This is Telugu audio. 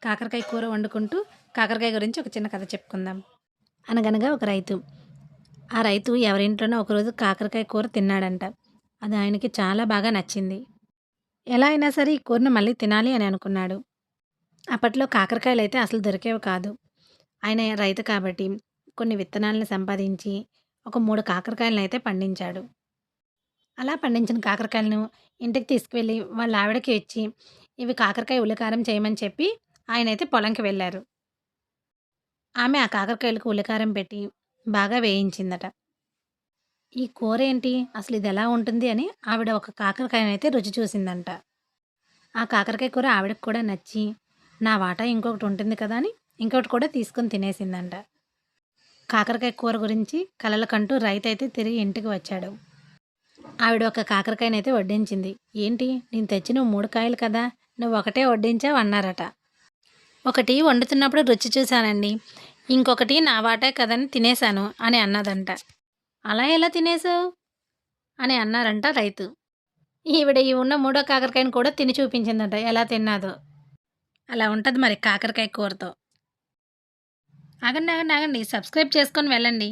కాకరకాయ కూర వండుకుంటూ కాకరకాయ గురించి ఒక చిన్న కథ చెప్పుకుందాం. అనగనగా ఒక రైతు. ఆ రైతు ఎవరింట్లోనో ఒకరోజు కాకరకాయ కూర తిన్నాడంట. అది ఆయనకి చాలా బాగా నచ్చింది. ఎలా అయినా సరే ఈ కూరను మళ్ళీ తినాలి అని అనుకున్నాడు. అప్పట్లో కాకరకాయలైతే అసలు దొరికేవి కాదు. ఆయన రైతు కాబట్టి కొన్ని విత్తనాలను సంపాదించి ఒక 3 కాకరకాయలనైతే పండించాడు. అలా పండించిన కాకరకాయలను ఇంటికి తీసుకువెళ్ళి వాళ్ళ ఆవిడకి ఇచ్చి, ఇవి కాకరకాయ ఉల్లికారం చేయమని చెప్పి ఆయనైతే పొలంకి వెళ్లారు. ఆమె ఆ కాకరకాయలకు ఉల్లికారం పెట్టి బాగా వేయించిందట. ఈ కూరేంటి? అసలిదెలా ఉంటుంది అని ఆవిడ ఒక కాకరకాయనైతే రుచి చూసిందంట. ఆ కాకరకాయ కూర ఆవిడకి కూడా నచ్చి, నా వాటా ఇంకొకటి ఉంటుంది కదా అని ఇంకొకటి కూడా తీసుకొని తినేసిందంట. కాకరకాయ కూర గురించి కలలకంటూ రైతైతే తిరిగి ఇంటికి వచ్చాడు. ఆవిడ ఒక కాకరకాయనైతే వడ్డించింది. ఏంటి? నేను తెచ్చినవి 3 కాయలు కదా! నువ్వొకటే వడ్డించావు అన్నారట. ఒకటి వండుతున్నప్పుడు రుచి చూశానండి. ఇంకొకటి నా వాటే కదని తినేశాను అని అన్నదంట. అలా ఎలా తినేసావు? అని అన్నారంట రైతు. ఈవిడ ఈ ఉన్న మూడో కాకరకాయని కూడా తిని చూపించిందట ఎలా తిన్నాదో. అలా ఉంటది మరి కాకరకాయ కూరతో. ఆగండి, ఆగండి, ఆగండి. సబ్స్క్రైబ్ చేసుకొని వెళ్ళండి.